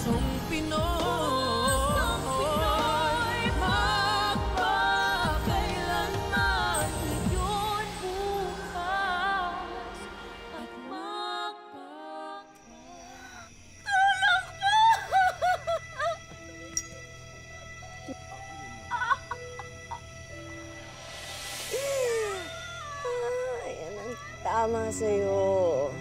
Seryosong Pinoy, magpakailanman yun bukas at tulong po! Yan ang tama sa'yo.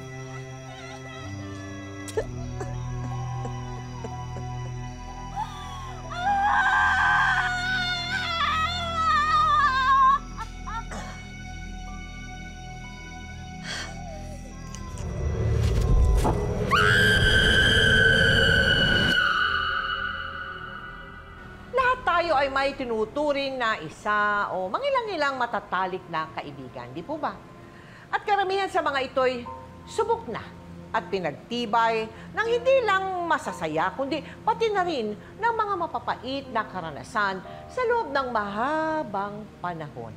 Ay may tinuturing na isa o mangilang-ilang matatalik na kaibigan, di po ba? At karamihan sa mga ito'y subok na at pinagtibay ng hindi lang masasaya, kundi pati na rin ng mga mapapait na karanasan sa loob ng mahabang panahon.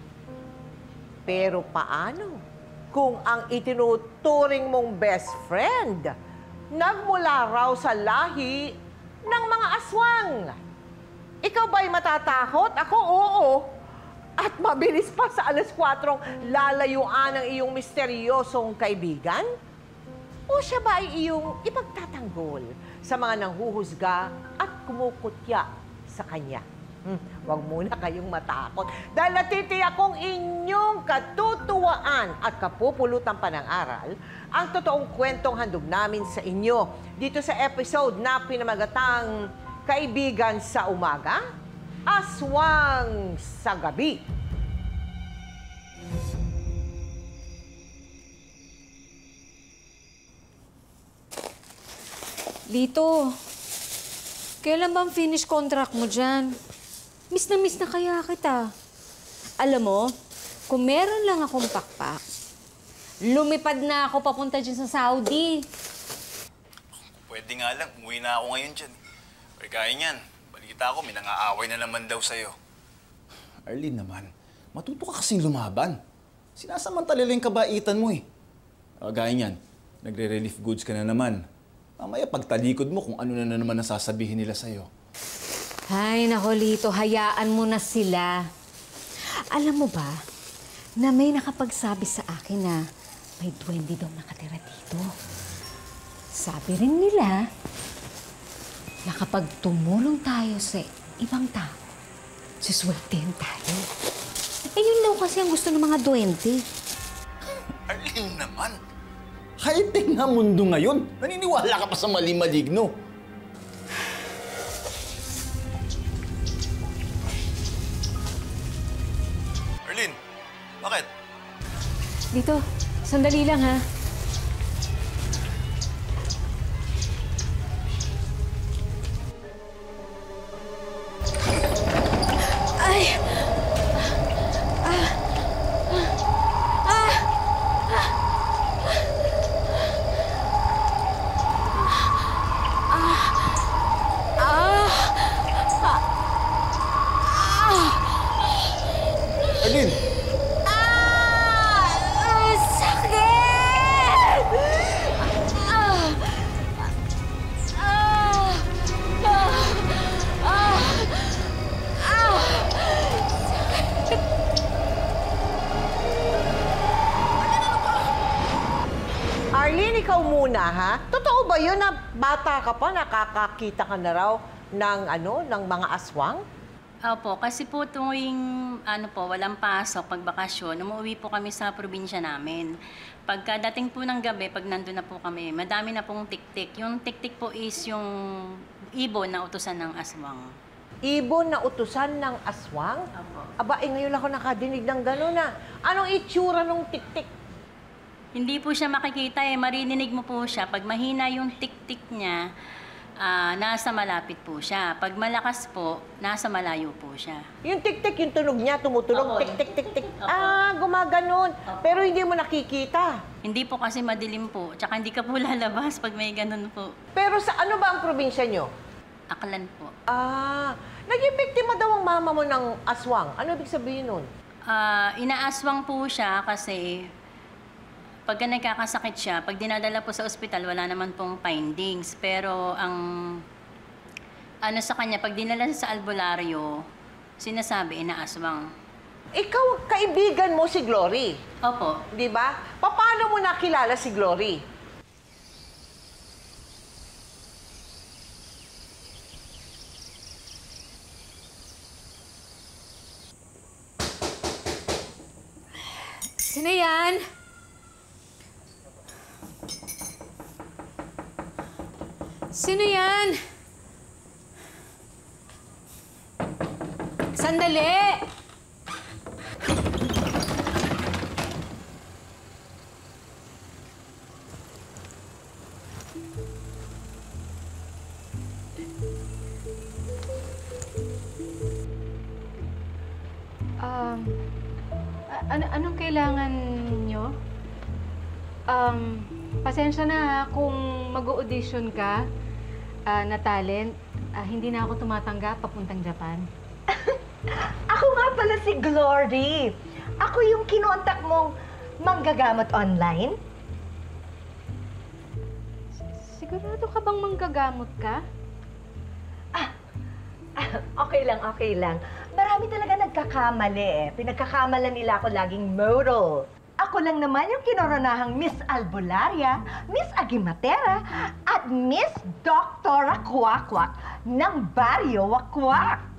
Pero paano kung ang itinuturing mong best friend nagmula raw sa lahi ng mga aswang? Ikaw ba'y matatakot? Ako, oo. At mabilis pa sa 4:00 lalayuan ang iyong misteryosong kaibigan? O siya ba ay iyong ipagtatanggol sa mga nanghuhusga at kumukutya sa kanya? Huwag muna kayong matakot dahil natitiyak kong inyong katutuwaan at kapupulutan pa ng aral ang totoong kwentong handog namin sa inyo dito sa episode na pinamagatang Kaibigan sa Umaga, Aswang sa Gabi. Lito, kailan bang finish contract mo dyan? Miss na kaya kita. Alam mo, kung meron lang akong pakpak, lumipad na ako papunta dyan sa Saudi. Pwede nga lang, umuwi na ako ngayon dyan. Or kaya niyan, balita ko, may nang-aaway na naman daw sa'yo. Arlene naman, matuto ka kasing lumaban. Sinasamantala lang yung kabaitan mo eh. Gaya niyan, nagre-relief goods ka na naman. Mamaya pagtalikod mo kung ano na naman nasasabihin nila sa'yo. Ay, nako Lito, hayaan mo na sila. Alam mo ba, na may nakapagsabi sa akin na may duwende daw nakatira dito. Sabi rin nila, na kapag tumulong tayo sa ibang tao, suswertehin tayo. Eh, yun daw kasi ang gusto ng mga duwende. Arlene naman! High-tech na mundo ngayon. Naniniwala ka pa sa mali-maligno. Arlene, bakit? Dito, sandali lang ha. Arlene! Sakit! Arlene, ikaw muna, ha? Totoo ba yun na bata ka pa, nakakakita ka na raw ng mga aswang? Opo, kasi po tuwing walang pasok, pag bakasyon, umuwi po kami sa probinsya namin. Pagkadating po ng gabi, pag nandun na po kami, madami na pong tik-tik. Yung tik-tik po is yung ibon na utusan ng aswang. Ibon na utusan ng aswang? Opo. Aba, ngayon ako nakadinig ng gano'n na. Anong itsura nung tik-tik? Hindi po siya makikita maririnig mo po siya. Pag mahina yung tik-tik niya, nasa malapit po siya. Pag malakas po, nasa malayo po siya. Yung tik-tik, yung tunog niya, tumutunog, Opo. tik-tik-tik-tik. Opo. Gumaganon. Opo. Pero hindi mo nakikita. Hindi po kasi madilim po. Tsaka hindi ka po lalabas pag may ganun po. Pero sa ano ba ang probinsya nyo? Aklan po. Naging biktima daw ang mama mo ng aswang. Ano ibig sabihin nun? Inaaswang po siya kasi pagka nagkakasakit siya, pag dinadala po sa ospital, wala naman pong findings. Pero ang Ano sa kanya, pag dinala sa albularyo, sinasabi, inaaswang. Ikaw, kaibigan mo si Glory. Opo. Di ba? Paano mo nakilala si Glory? Sino yan? Sino yan? Sandali! Anong kailangan nyo? Pasensya na ha, kung mag-audition ka na talent, hindi na ako tumatanggap papuntang Japan. Ako nga pala si Glory. Ako yung kinontak mong manggagamot online. Sigurado ka bang manggagamot ka? Okay lang, okay lang. Marami talaga nagkakamali eh. Pinagkakamalan nila ako laging model. Ako lang naman yung kinoronahang Miss Albularia, Miss Agimatera, at Miss Doktora Kwakwak ng Baryo Wakwak.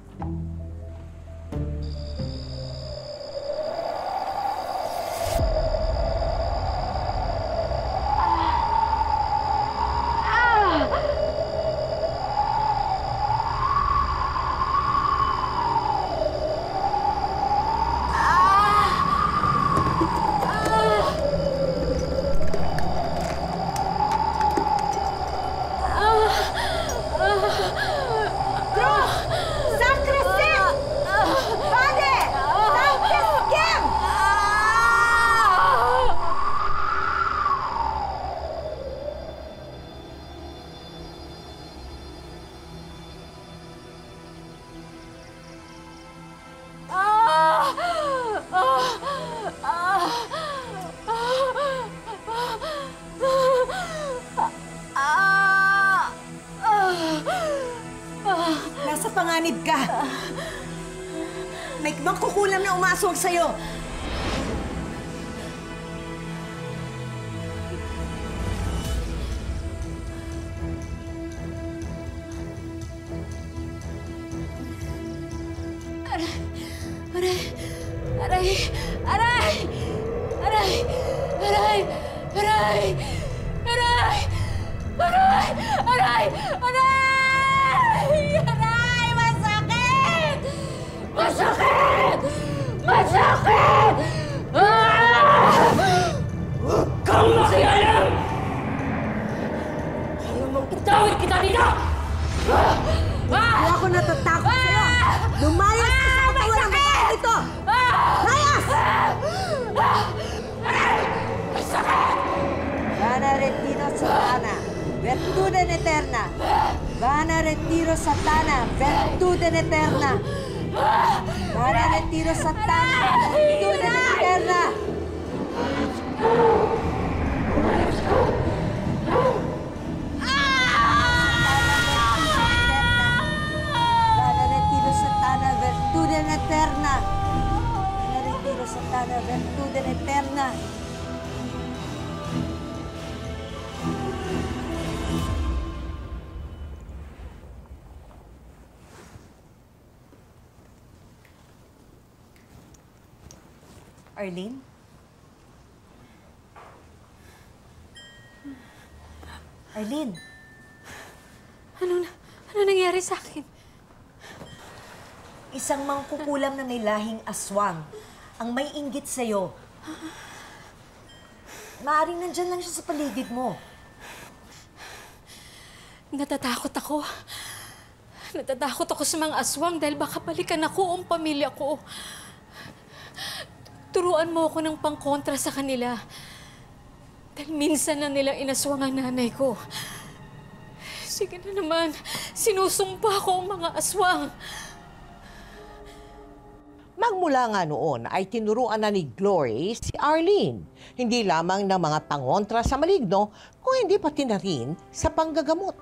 Nasa panganib ka. May mangkukulam na umaswag sa'yo. Aray! Aray! Aray! Aray! Aray! Aray! Aray! Aray! Aray! Aray! Masakit! Masakit! Masakit! Huwag kang makialam! Ayaw mong itawid kita dito! Hindi ako natatakot sa'yo. Lumayas ka sa katawan ng babae ito! Layas! Vana retiro satana, virtuden eterna. Vana retiro satana, virtuden eterna. Vana retiro satana, virtuden eterna. Vana retiro satana, virtuden eterna. Vana retiro satana, virtuden eterna. Arlene? Arlene? Ano nangyari sa akin? Isang mangkukulam na may lahing aswang ang may inggit sa'yo. Maaring nandyan lang siya sa paligid mo. Natatakot ako. Natatakot ako sa mga aswang dahil baka balikan ako ang pamilya ko. Turuan mo ako ng pangkontra sa kanila. Dahil minsan na nilang inaswang ang nanay ko. Sige na naman, sinusumpa ko ang mga aswang. Magmula nga noon ay tinuruan na ni Glory si Arlene, hindi lamang ng mga pangontra sa maligno, kung hindi pati na rin sa panggagamot.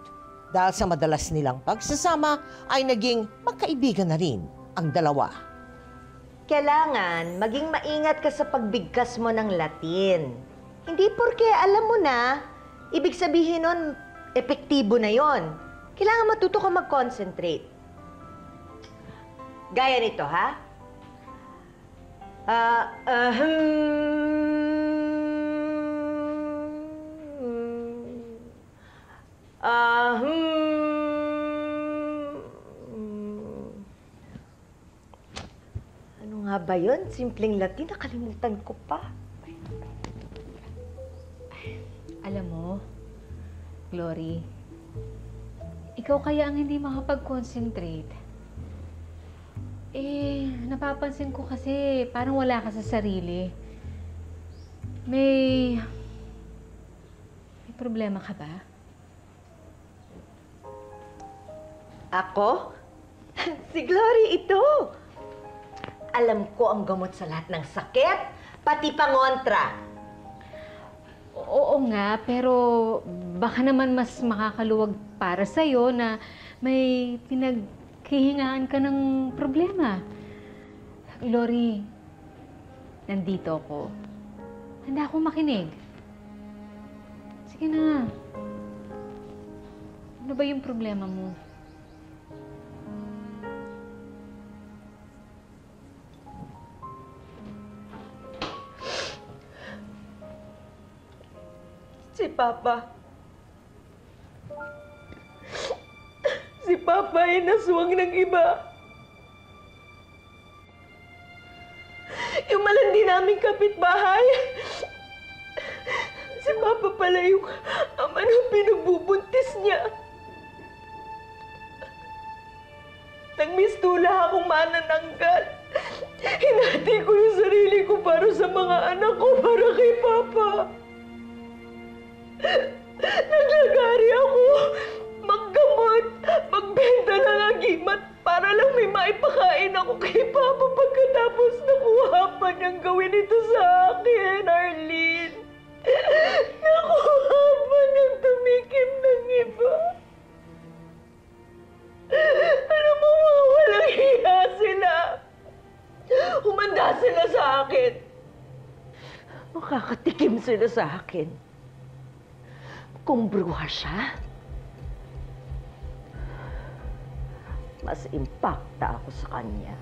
Dahil sa madalas nilang pagsasama ay naging magkaibigan na rin ang dalawa. Kailangan maging maingat ka sa pagbigkas mo ng Latin. Hindi porke alam mo na, ibig sabihin nun, epektibo na yon. Kailangan matuto ka mag-concentrate. Gaya nito, ha? Ano nga ba yun? Simpleng Latin, nakalimutan ko pa. Alam mo, Glory, ikaw kaya ang hindi makapag-concentrate. Napapansin ko kasi parang wala ka sa sarili. May problema ka ba? Ako? Si Glory ito. Alam ko ang gamot sa lahat ng sakit, pati pangontra. Oo nga, pero baka naman mas makakaluwag para sa'yo na may pinaghihingaan ka ng problema. Glory, nandito ako. Handa akong makinig. Sige na. Ano ba yung problema mo? Si Papa. Si Papa ay naswang ng iba. Yung malandi naming kapitbahay. Si Papa pala yung ama ng pinububuntis niya. Nagmistula akong manananggal. Hinati ko yung sarili ko para sa mga anak ko, para kay Papa. Naglagari ako, maggamot, magbenta ng agimat para lang may maipakain ako kay Papa pagkatapos nakuha pa niyang gawin ito sa akin, Arlene. Nakuha pa niyang tumikim ng iba. Ano mo, mga walang hiya sila. Humanda sila sa akin. Makakatikim sila sa akin. Kung bruha siya, mas impacta ako sa kanya.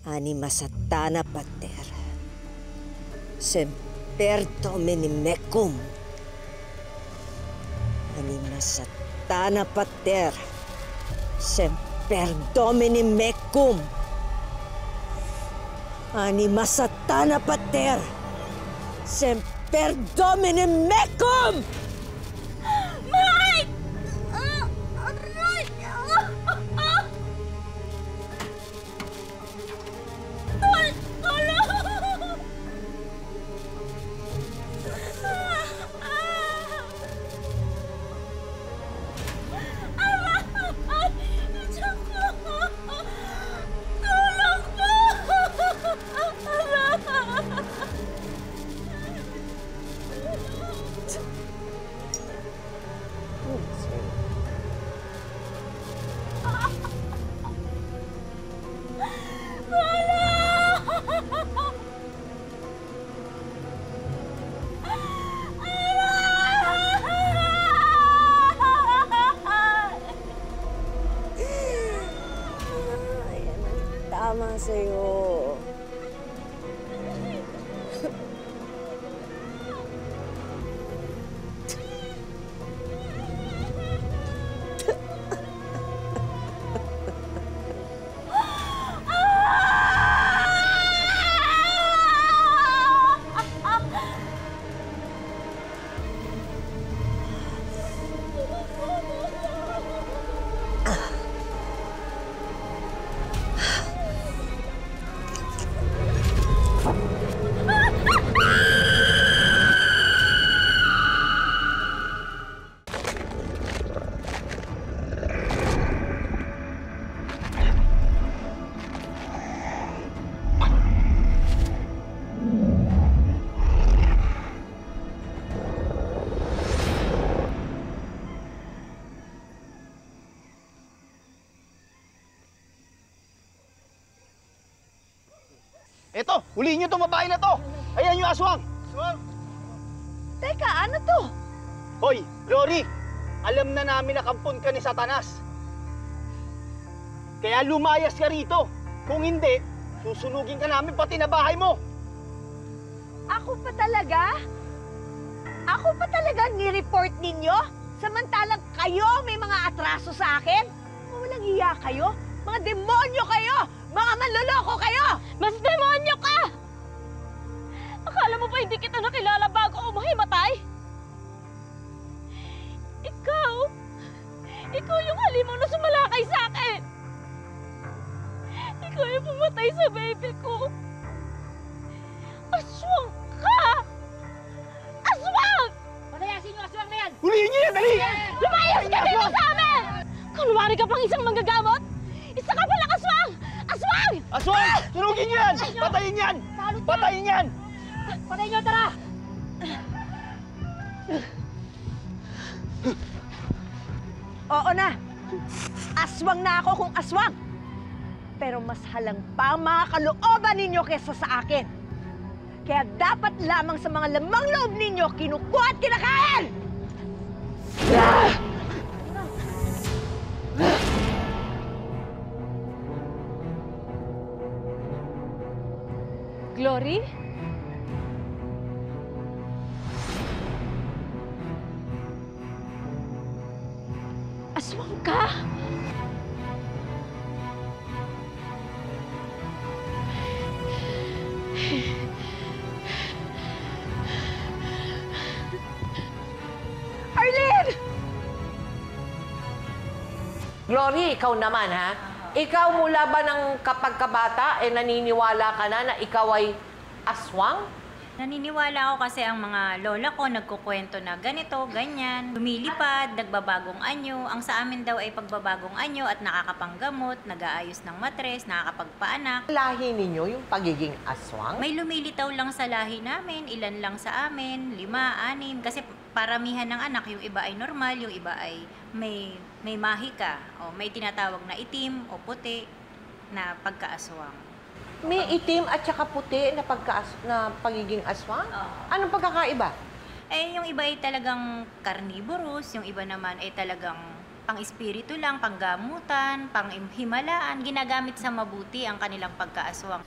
Anima satana pater, semper domini mecum. Anima satana pater, semper domini mecum. Anima satana pater, semper domini mecum. Mike! Aray! Tulong! Tulong po! Huliin niyo itong babae na to! Ayan yung aswang! Aswang! Teka, ano to? Hoy, Glory! Alam na namin na kampon ka ni Satanas. Kaya lumayas ka rito. Kung hindi, susunugin ka namin pati na bahay mo. Ako pa talaga? Ako pa talaga ni-report ninyo? Samantalang kayo may mga atraso sa akin? Walang hiya kayo? Mga demonyo kayo! Mga manloloko kayo! Mas demonyo ka! Akala mo ba hindi kita nakilala bago ako mahimatay? Ikaw yung halimaw na sumalakay sa akin! Ikaw yung pumatay sa baby ko! Aswang ka! Aswang! Palayasin yung aswang na yan! Huliin niyo yan! Dali! Lumayas ka dito sa amin! Kunwari ka pang isang manggagamot? Isa ka palang aswang! Aswang! Aswang! Sunugin niyo yan! Patayin yan! Patayin yan! Patayin nyo, tara! Oo na! Aswang na ako kung aswang! Pero mas halang pa ang mga kalooban ninyo kesa sa akin. Kaya dapat lamang sa mga lamang loob ninyo kinukuha at kinakain! Glory? Aswang ka? Arlene! Glory, ikaw naman, ha? Ikaw mula ba ng kapagkabata, naniniwala ka na ikaw ay aswang? Naniniwala ako kasi ang mga lola ko nagkukwento na ganito, ganyan, lumilipad, nagbabagong anyo. Ang sa amin daw ay pagbabagong anyo at nakakapanggamot, nag-aayos ng matres, nakakapagpaanak. Lahi ninyo yung pagiging aswang? May lumilitaw lang sa lahi namin, ilan lang sa amin, 5, 6. Kasi paramihan ng anak, yung iba ay normal, yung iba ay may mahika. O may tinatawag na itim o puti na pagkaaswang. May itim at saka puti na, pagiging aswang? Anong pagkakaiba? Yung iba ay talagang carnivorous, yung iba naman ay talagang pang-espiritu lang, panggamutan, pang-himalaan. Ginagamit sa mabuti ang kanilang pagkaaswang.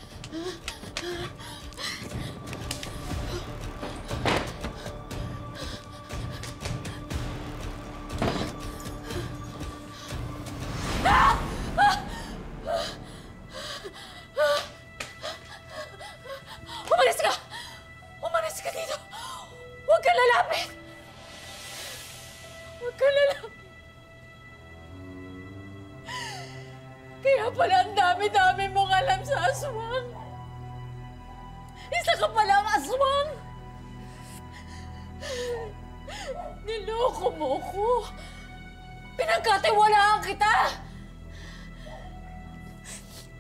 Umalis ka! Umalis ka dito! Huwag ka lalapit! Huwag ka lalapit! Kaya pala ang dami-dami mong alam sa aswang. Isa ka palang aswang! Niloko mo ko! Pinagkatiwalaan kita!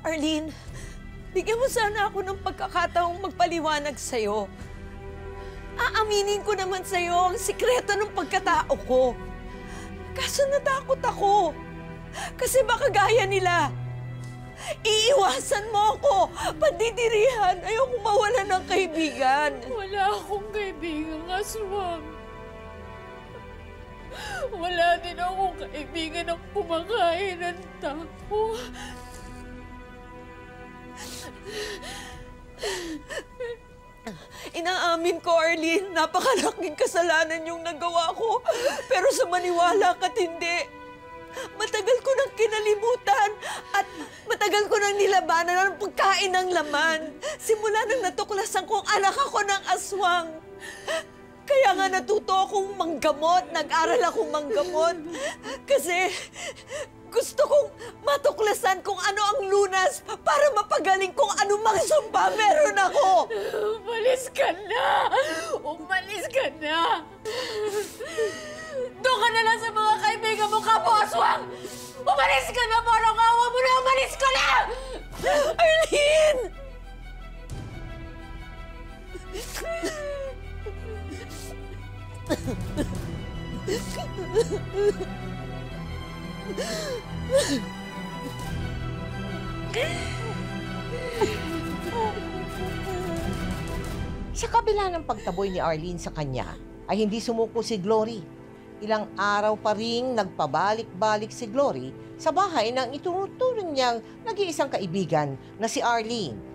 Arlene, bigyan mo sana ako ng pagkakataong magpaliwanag sa'yo. Aaminin ko naman sa'yo ang sikreto ng pagkatao ko. Kaso natakot ako. Kasi baka gaya nila. Iiwasan mo ako. Pandidirihan. Ayoko mawala ng kaibigan. Wala akong kaibigang aswang. Wala din akong kaibigan ng kumakain ng tao. Inaamin ko, Arlene, napakalaking kasalanan yung nagawa ko. Pero sa maniwala ka't hindi. Matagal ko nang kinalimutan at matagal ko nang nilabanan ang pagkain ng laman. Simula nang natuklasan kong anak ako ng aswang. Kaya nga natuto akong manggamot, nag-aral akong manggamot. Kasi gusto kong matuklasan kung ano ang lunas para mapagaling kung anumang sumpa meron ako. Umalis ka na! Umalis ka na! Doon ka na lang sa mga kaibigan mo, Kapo Aswang! Umalis ka na! Parang awa mo na! Umalis ka na! Arlene! Sa kabila ng pagtaboy ni Arlene sa kanya, ay hindi sumuko si Glory. Ilang araw pa ring nagpabalik-balik si Glory sa bahay ng ituturing niyang nag-iisang kaibigan na si Arlene.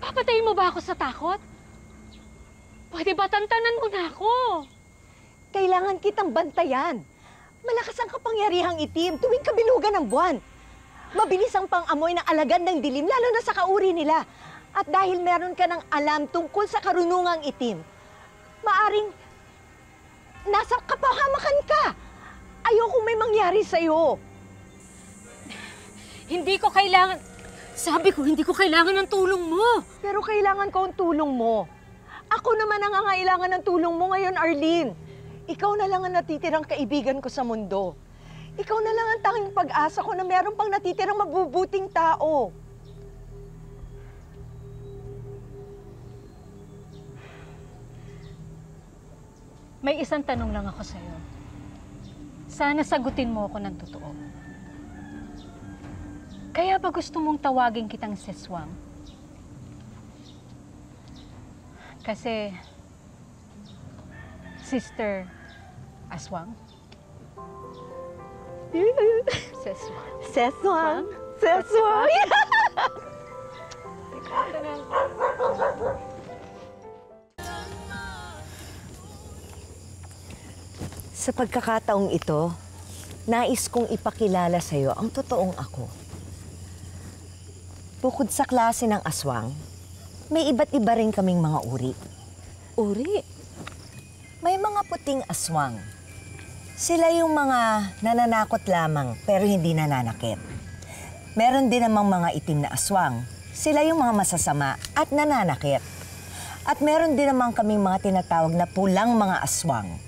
Papatayin mo ba ako sa takot? Pwede ba tantanan mo na ako? Kailangan kitang bantayan. Malakas ang kapangyarihang itim tuwing kabilugan ng buwan. Mabilis ang pang-amoy ng alagad ng dilim, lalo na sa kauri nila. At dahil meron ka ng alam tungkol sa karunungang itim, maaring nasa kapahamakan ka. Ayokong may mangyari sa'yo. Hindi ko kailangan... Sabi ko, hindi ko kailangan ng tulong mo. Pero kailangan ko ang tulong mo. Ako naman ang nangangailangan ng tulong mo ngayon, Arlene. Ikaw na lang ang natitirang kaibigan ko sa mundo. Ikaw na lang ang tanging pag-asa ko na meron pang natitirang mabubuting tao. May isang tanong lang ako sa'yo. Sana sagutin mo ako ng totoo. Kaya ba gusto mong tawagin kitang Seswang? Kasi, Sister Aswang? Seswang. Seswang! Seswang! Sa pagkakataong ito, nais kong ipakilala sa'yo ang totoong ako. Bukod sa klase ng aswang, may iba't iba rin kaming mga uri. Uri? May mga puting aswang. Sila yung mga nananakot lamang pero hindi nananakit. Meron din namang mga itim na aswang. Sila yung mga masasama at nananakit. At meron din namang kaming mga tinatawag na pulang mga aswang.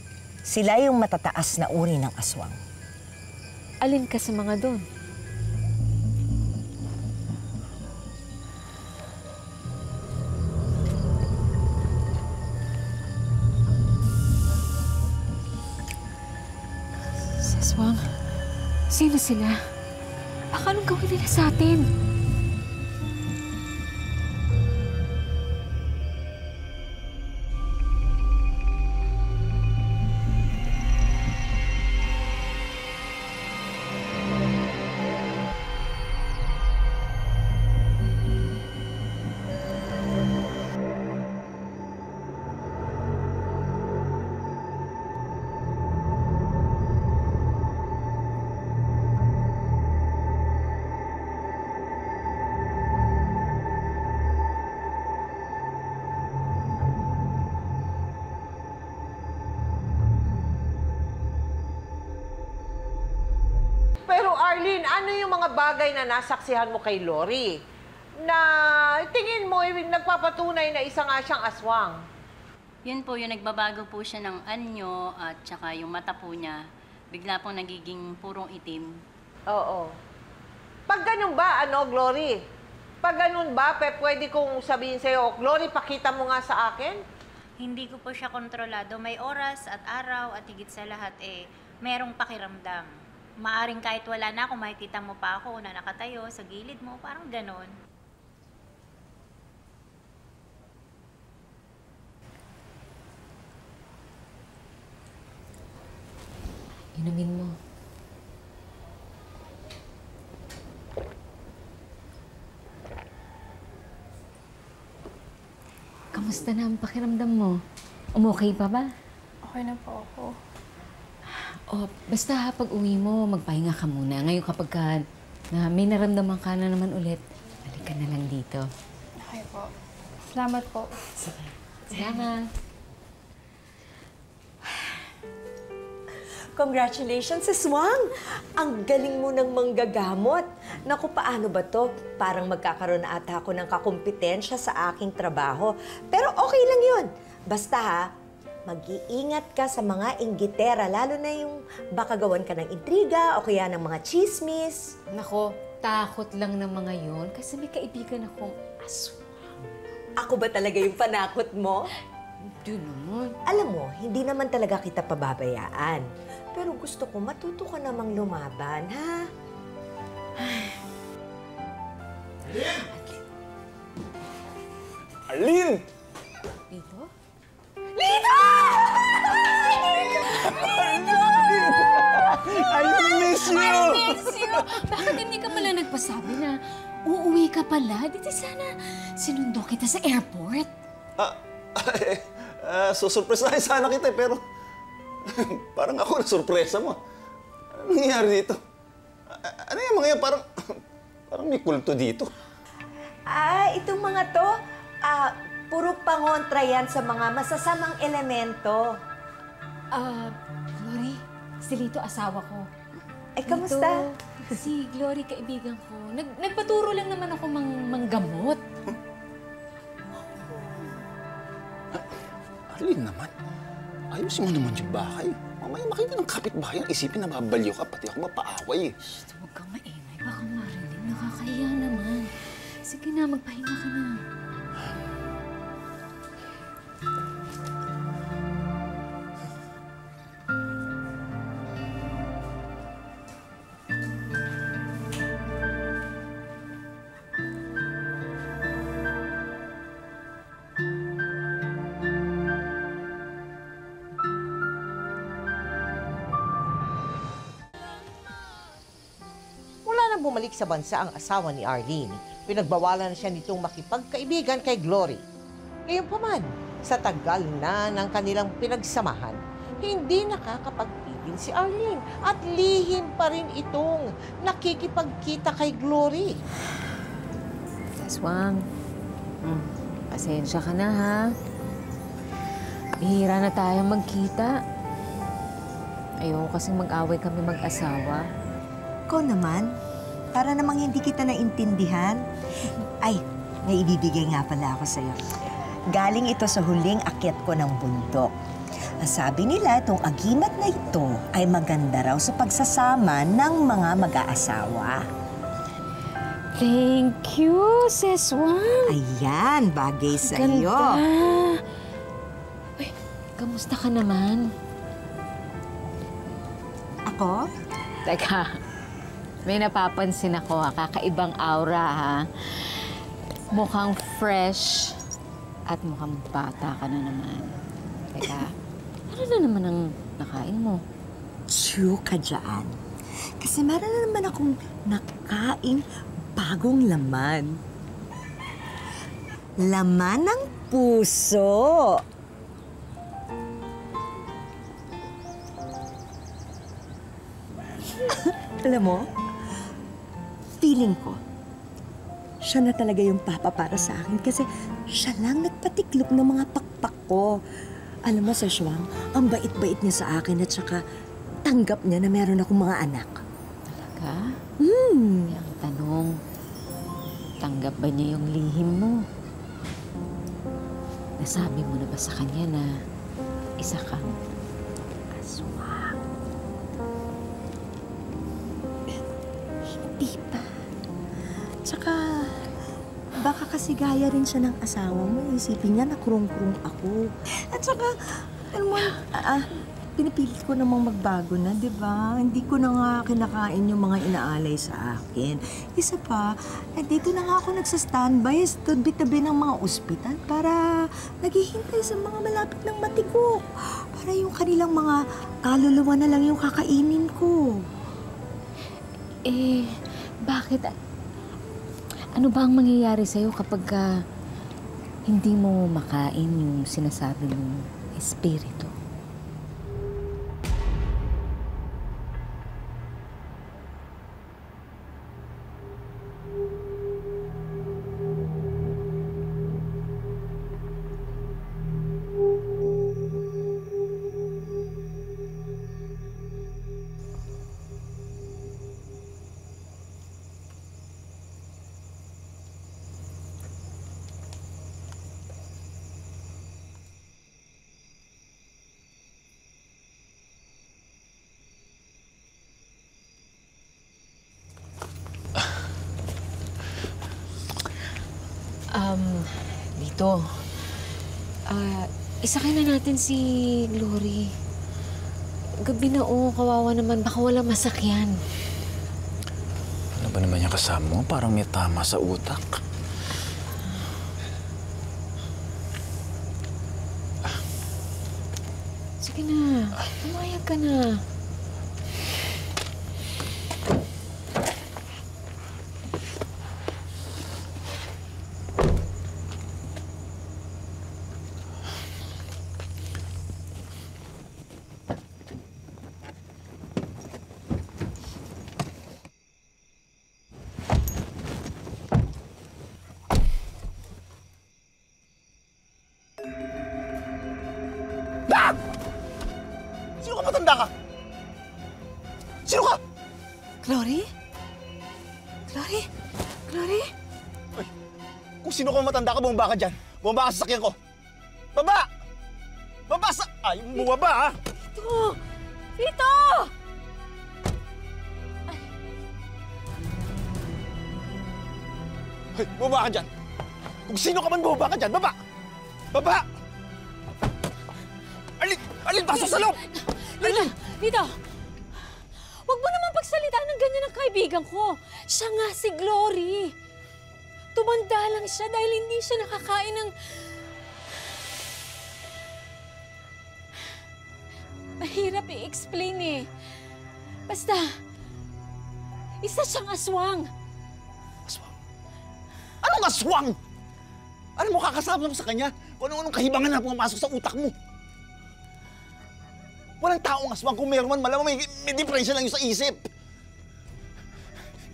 Sila yung matataas na uri ng aswang. Alin ka sa mga doon? Seswang, sino sila? Baka anong gawin nila sa atin? Pero Arlene, ano yung mga bagay na nasaksihan mo kay Lori na tingin mo nagpapatunay na isa nga siyang aswang? Yun po, yung nagbabago po siya ng anyo at saka yung mata po niya, bigla pong nagiging purong itim. Oo. Pag ganun ba, Glory? Pag ganun ba, pwede kong sabihin sa'yo, Glory, pakita mo nga sa akin? Hindi ko po siya kontrolado. May oras at araw at higit sa lahat merong pakiramdam. Maaring kahit wala na, kung makikita mo pa ako na nakatayo sa gilid mo, parang ganon. Inumin mo. Kamusta na ang pakiramdam mo? Okay pa ba? Okay na po ako. Oh, basta pag uwi mo, magpahinga ka muna. Ngayon kapag may naramdaman ka na naman ulit, balik ka na lang dito. Okay po. Salamat po. Sige. Salamat. Congratulations, Seswang! Ang galing mo ng manggagamot. Naku, paano ba to? Parang magkakaroon ata ako ng kakumpetensya sa aking trabaho. Pero okay lang yun. Basta ha, Mag-iingat ka sa mga inggitera, lalo na yung baka gawan ka ng intriga o kaya ng mga chismis. Nako, takot lang ng mga yon kasi may kaibigan akong aswang. Ako ba talaga yung panakot mo? Hindi naman. Alam mo, hindi naman talaga kita pababayaan. Pero gusto ko matuto ka namang lumaban, ha? Arlene! Lito? Lito! I miss you! I miss you! Bakit hindi ka pala nagpasabi na uuwi ka pala? Dito sana sinundo kita sa airport. Susurpresahin sana kita pero parang ako na sorpresa mo. Ano nangyayari dito? Ano yung mga yan? Parang may kulto dito. Itong mga to, puro pangontra yan sa mga masasamang elemento. Glory, si Lito asawa ko. Ay, kamusta? Lito, si Glory kaibigan ko. Nagpaturo lang naman ako manggamot. Arlene naman, ayusin mo naman yung bahay. Mamaya makita ng kapitbahay ang isipin na mabaliw ka, pati ako mapaaway. Shh, huwag kang maingay. Baka marinig. Nakakahiya naman. Sige na, magpahinga ka na. Bumalik sa bansa ang asawa ni Arlene, pinagbawalan na siya nitong makipagkaibigan kay Glory. Ngayon pa man, sa tagal na ng kanilang pinagsamahan, hindi nakakapagpigil si Arlene at lihim pa rin itong nakikipagkita kay Glory. Aswang, pasensya ka na ha. Bihira na tayong magkita. Ayoko kasing mag-away kami mag-asawa. Ikaw naman, para namang hindi kita naintindihan. Ay, may ibibigay nga pala ako sa'yo. Galing ito sa huling akyat ko ng bundok. Ang sabi nila, itong agimat na ito ay maganda raw sa pagsasama ng mga mag-aasawa. Thank you, Seswang. Ayan, bagay sa'yo. Ganda. Uy, kamusta ka naman? Ako? Teka. May napapansin ako, kakaibang aura, ha? Mukhang fresh at mukhang bata ka na naman. Teka, ano na naman ang nakain mo? Chew ka dyan. Kasi meron na naman akong nakain bagong laman. Laman ng puso. Alam mo, feeling ko, siya na talaga yung papa para sa akin kasi siya lang nagpatiklop ng mga pakpak ko. Alam mo, Seswang, ang bait-bait niya sa akin at saka tanggap niya na meron akong mga anak. Talaga? Ang tanong, tanggap ba niya yung lihim mo? Nasabi mo na ba sa kanya na isa kang aswang? Hindi pa. Tsaka, baka kasi gaya rin siya ng asawa mo. Isipin niya na kurong-kurong ako. At saka, alam mo, pinipilit ko namang magbago na, di ba? Hindi ko na nga kinakain yung mga inaalay sa akin. Isa pa, dito na nga ako nagsa-standby sa tabi-tabi ng mga ospital para naghihintay sa mga malapit ng matigok. Para yung kanilang mga kaluluwa na lang yung kakainin ko. Bakit? Ano ba ang mangyayari sa'yo kapag hindi mo makain yung sinasabi mong espiritu? Dito. Isakay na natin si Glory. Gabi na kawawa naman. Baka walang masakyan. Ano ba naman yung kasama mo? Parang may tama sa utak. Sige na. Pumayag ka na. Sino ka matanda ka? Sino ka? Glory? Glory? Glory? Ay, kung sino ka matanda ka, bumaba ka dyan. Bumaba ka sa sakyan ko. Baba! Baba sa... Ay, bumaba ha! Tito! Tito! Ay, bumaba ka dyan. Kung sino ka man, bumaba ka dyan. Baba! Baba! Alin, pasok sa loob! Tito! Huwag mo naman pagsalita ng ganyan ang kaibigan ko. Siya nga si Glory. Tumanda lang siya dahil hindi siya nakakain ng... Mahirap i-explain eh. Basta, isa siyang aswang. Aswang? Anong aswang? Ano mo kakasama mo sa kanya? Kung anong kahibangan na pumasok sa utak mo? Walang taong aswang. Kung meron man, malamang may diferensya lang yung sa isip.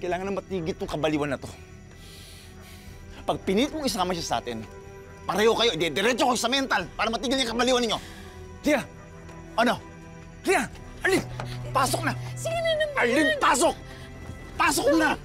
Kailangan na matigit tong kabaliwan na to. Pag pinilit mong isama siya sa atin, pareho kayo, diretso kayo sa mental para matigil yung kabaliwan ninyo. Tia! Ano? Tia! Arlene! Pasok na! Sige na naman! Arlene, pasok! Pasok na!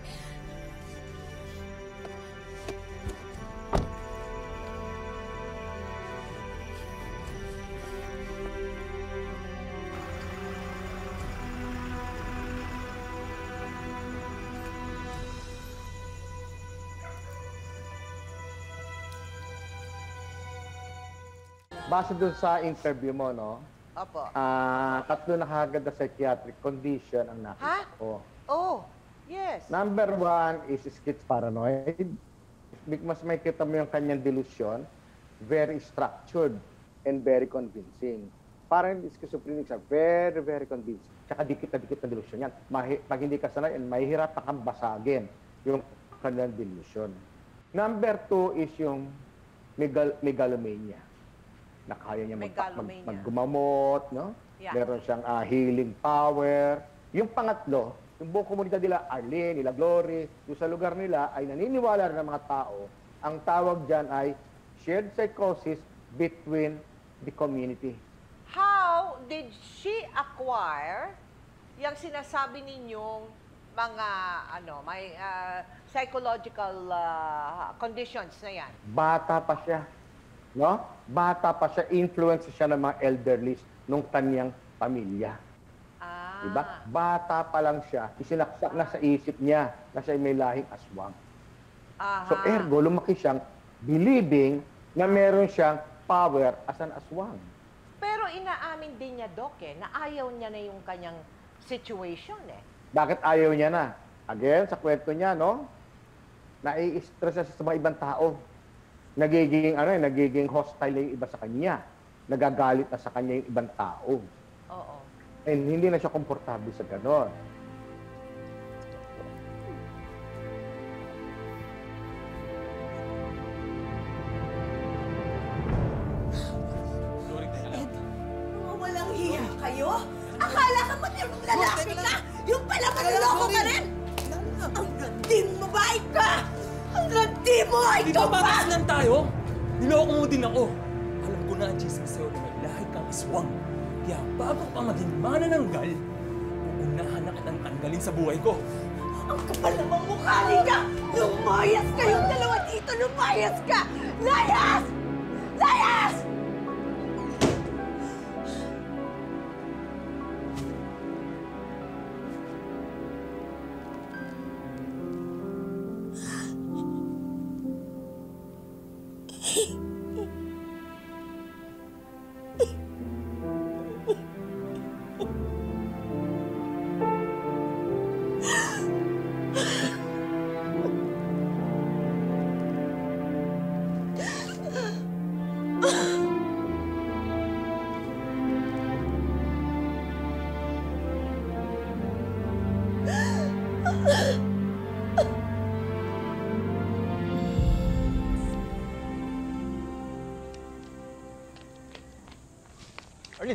Base dun sa interview mo, no? Opo. Tatlo na kagad na psychiatric condition ang nakita ko. Oh, yes. Number 1 is schizophrenic. Mas may kita mo yung kanyang delusion, very structured and very convincing. Parang schizophrenic siya, very, very convincing. Tsaka dikit na delusion yan. Pag hindi ka sanay, mahihirap kang basagin yung kanyang delusion. Number 2 is yung megalomania. Na kaya niya maggumamot, no? Yeah. Meron siyang healing power. Yung pangatlo, yung buong komunidad nila, Arlene, nila Glory, yung sa lugar nila ay naniniwala rin ng mga tao. Ang tawag dyan ay shared psychosis between the community. How did she acquire yung sinasabi ninyong mga may psychological conditions na yan? Bata pa siya. No? Bata pa siya, influence siya ng mga elderly nung kanyang pamilya. Diba? Bata pa lang siya, isinaksak na sa isip niya na siya may lahing aswang. So ergo, lumaki siyang believing na meron siyang power as an aswang. Pero inaamin din niya, Doc, na ayaw niya na yung kanyang situation, Bakit ayaw niya na? Again, sa kwento niya, no? Nai-stress siya sa mga ibang tao. Nagiging hostile yung iba sa kanya. Nagagalit na sa kanya yung ibang tao. Oo. And hindi na siya komportable sa ganon. Walang hiya kayo? Akala ka matirong lalaki ka? Yung pala manloloko ka rin? Ang ganding babae ka! Ang gandi mo! Ikaw ba? Batas lang tayo. Niloko mo din ako. Alam ko na ang chismis sa'yo na may lahi kang aswang. Kaya bago pa maging manananggal, uunahan na kitang tanggalin sa buhay ko. Ang kapal namang mukha ninyo! Lumayas kayong dalawa dito! Lumayas ka! Layas! Layas!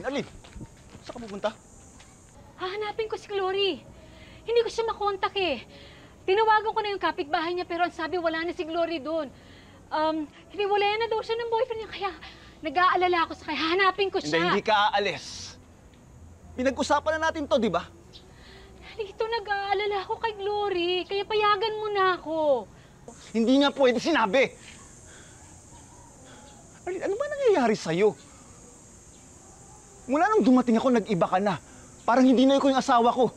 Arlene! Saan ka pupunta? Hahanapin ko si Glory. Hindi ko siya makontak eh. Tinawagan ko na yung kapitbahay niya pero ang sabi wala na si Glory doon. Hiniwalayan na daw siya ng boyfriend niya kaya nag-aalala ako sa kaya hanapin ko siya. Hindi ka aalis. Pinag-usapan na natin to, di ba? Dito nag-aalala ako kay Glory kaya payagan mo na ako. Hindi nga pwede sinabi. Arlene, ano ba nangyayari sa'yo? Mula nung dumating ako, nag-iba ka na. Parang hindi na ikaw yung asawa ko.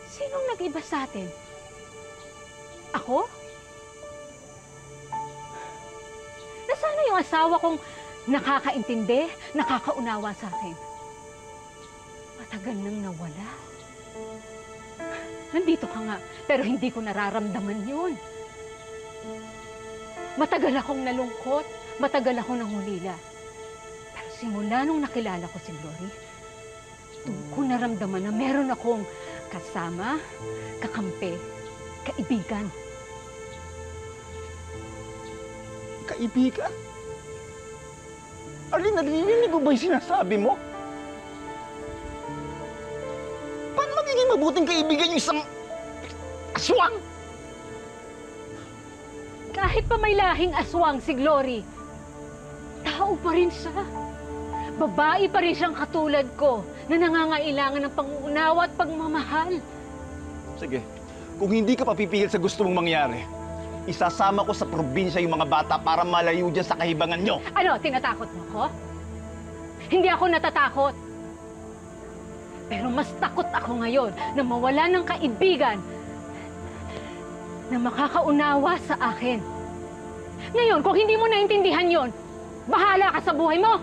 Sinong nag-iba sa atin? Ako? Nasaan na yung asawa kong nakakaintindi, nakakaunawa sa akin? Matagal nang nawala. Nandito ka nga, pero hindi ko nararamdaman yun. Matagal akong nalungkot, matagal akong nangulila. Pero simula nung nakilala ko si Glory, doon ko naramdaman na meron akong kasama, kakampi, kaibigan. Kaibigan? Arlene, narinig mo ba yung sinasabi mo? Paano magiging mabuting kaibigan yung isang aswang? Kahit pa may lahing aswang si Glory, tao pa rin siya. Babae pa rin siyang katulad ko na nangangailangan ng pangunawa at pagmamahal. Sige, kung hindi ka papipigil sa gusto mong mangyari, isasama ko sa probinsya yung mga bata para malayo dyan sa kahibangan nyo. Ano, tinatakot mo ko? Hindi ako natatakot. Pero mas takot ako ngayon na mawala ng kaibigan na makakaunawa sa akin. Ngayon, kung hindi mo naintindihan yon, bahala ka sa buhay mo!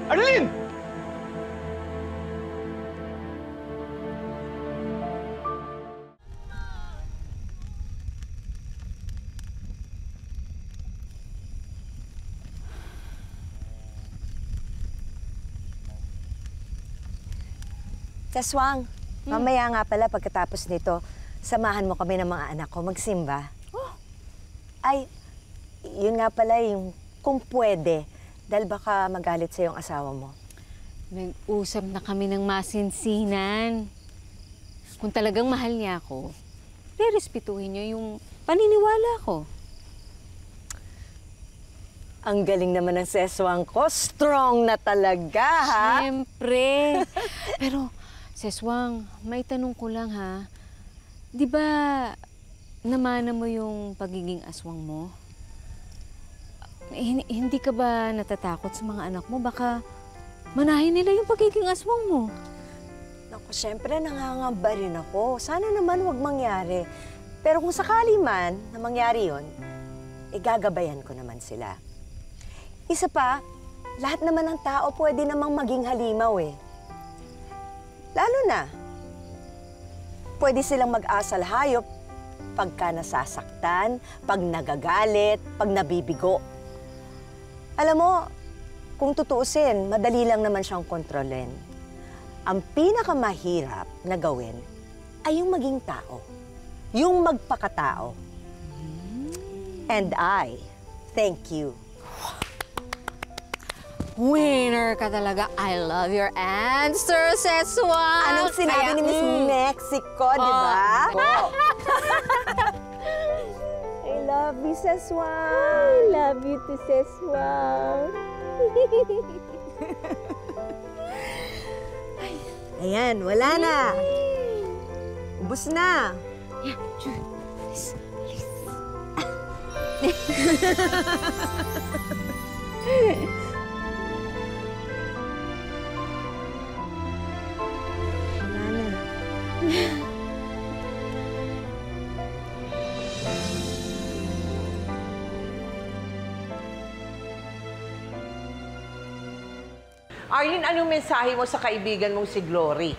Arlene! Saswang, mamaya nga pala pagkatapos nito, samahan mo kami ng mga anak ko magsimba. Oh. Ay, yun nga pala yung kung pwede, dahil baka magalit sa yung asawa mo. Nag-usap na kami ng masinsinan. Kung talagang mahal niya ako, rerespetuhin niyo yung paniniwala ko. Ang galing naman ng seswang ko. Strong na talaga, ha? Siyempre. Pero, Seswang, may tanong ko lang ha. Di ba namana mo yung pagiging aswang mo? Hindi ka ba natatakot sa mga anak mo? Baka manahin nila yung pagiging aswang mo. Naku, siyempre nangangamba rin ako. Sana naman wag mangyari. Pero kung sakali man na mangyari yun, gagabayan ko naman sila. Isa pa, lahat naman ng tao pwede namang maging halimaw eh. Lalo na, pwede silang mag-asal hayop pagka nasasaktan, pag nagagalit, pag nabibigo. Alam mo, kung tutuusin, madali lang naman siyang kontrolin. Ang pinakamahirap na gawin ay yung maging tao. Yung magpakatao. And I thank you. Winner ka talaga. I love your answer, Seswang. Anong sinabi ni Miss Mexico, di ba? I love you, Seswang. I love you too, Seswang. Ayan, wala na. Ubus na. Yeah, sure. Please, please. Arlene, anong mensahe mo sa kaibigan mong si Glory?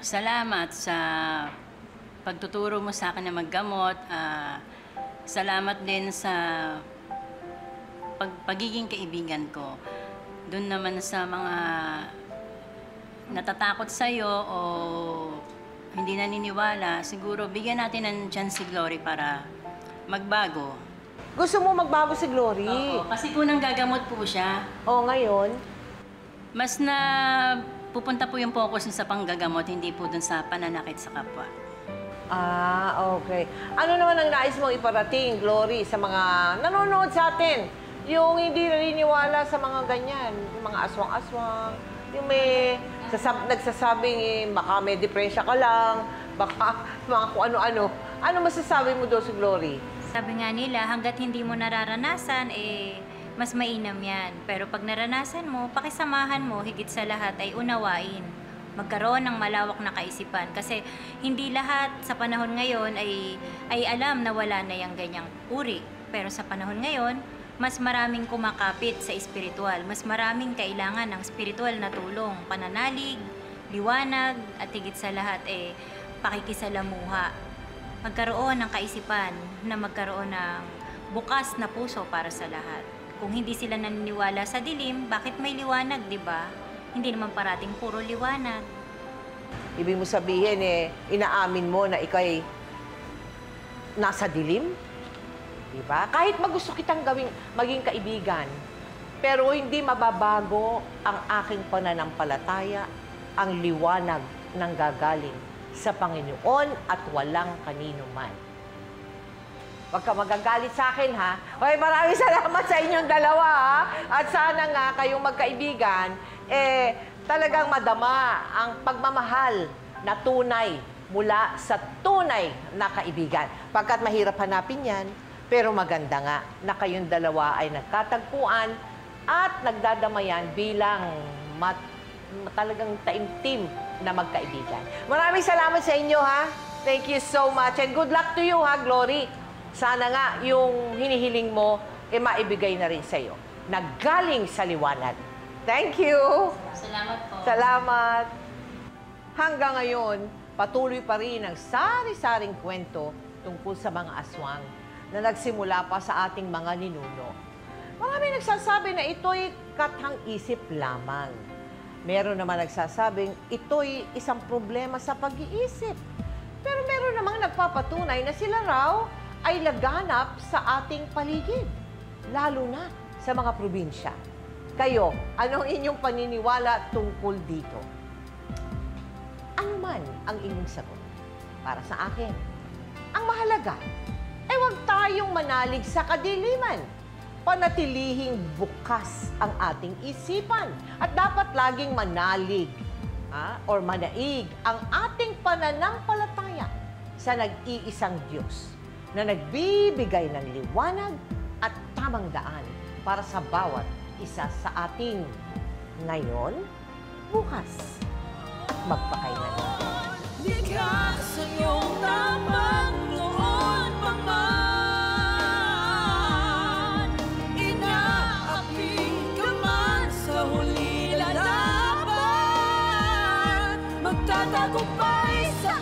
Salamat sa pagtuturo mo sa akin na maggamot. Salamat din sa pagiging kaibigan ko. Doon naman sa mga natatakot sa'yo o hindi naniniwala, siguro bigyan natin ng chance si Glory para magbago. Gusto mo magbago si Glory? Oo, kasi po nang gagamot po siya. Oo, ngayon? Mas na pupunta po yung focus niya sa panggagamot, hindi po dun sa pananakit sa kapwa. Okay. Ano naman ang nais mong iparating, Glory, sa mga nanonood sa atin? Yung hindi naniniwala sa mga ganyan, yung mga aswang-aswang, yung may nagsasabing baka may depresya ka lang, baka mga kung ano-ano. Ano masasabi mo doon si Glory? Sabi nga nila, hanggat hindi mo nararanasan, mas mainam yan. Pero pag naranasan mo, pakisamahan mo, higit sa lahat ay unawain. Magkaroon ng malawak na kaisipan. Kasi hindi lahat sa panahon ngayon ay alam na wala na yung ganyang uri. Pero sa panahon ngayon, mas maraming kumakapit sa espiritual. Mas maraming kailangan ng espiritual na tulong. Pananalig, liwanag, at higit sa lahat pakikisalamuha. Magkaroon ng kaisipan na magkaroon ng bukas na puso para sa lahat. Kung hindi sila naniniwala sa dilim, bakit may liwanag, di ba? Hindi naman parating puro liwanag. Ibig mo sabihin, inaamin mo na ikaw'y nasa dilim? Diba? Kahit magusto kitang maging kaibigan, pero hindi mababago ang aking pananampalataya, ang liwanag ng gagaling sa Panginoon at walang kanino man. Huwag ka magagalit sa akin, ha? Okay, maraming salamat sa inyong dalawa, ha? At sana nga kayong magkaibigan, talagang madama ang pagmamahal na tunay mula sa tunay na kaibigan. Pagkat mahirap hanapin yan, pero maganda nga na kayong dalawa ay nagkatagpuan at nagdadamayan bilang talagang taimtim na magkaibigan. Maraming salamat sa inyo, ha? Thank you so much. And good luck to you, ha, Glory? Sana nga yung hinihiling mo, maibigay na rin sa'yo. Naggaling sa liwanag. Thank you! Salamat po. Salamat! Hanggang ngayon, patuloy pa rin ang sari-saring kwento tungkol sa mga aswang na nagsimula pa sa ating mga ninuno. Marami nagsasabi na ito'y kathang-isip lamang. Meron naman nagsasabing ito'y isang problema sa pag-iisip. Pero meron namang nagpapatunay na sila raw ay laganap sa ating paligid, lalo na sa mga probinsya. Kayo, anong inyong paniniwala tungkol dito? Ano man ang inyong sagot? Para sa akin, ang mahalaga, huwag tayong manalig sa kadiliman. Panatilihing bukas ang ating isipan. At dapat laging manalig or manaig ang ating pananampalataya sa nag-iisang Diyos na nagbibigay ng liwanag at tamang daan para sa bawat isa sa ating ngayon, bukas, at magpakailanman. Likas ang iyong tamang noon pa man. Inaaping ka man sa huli lalaban. Magtatagumpay sa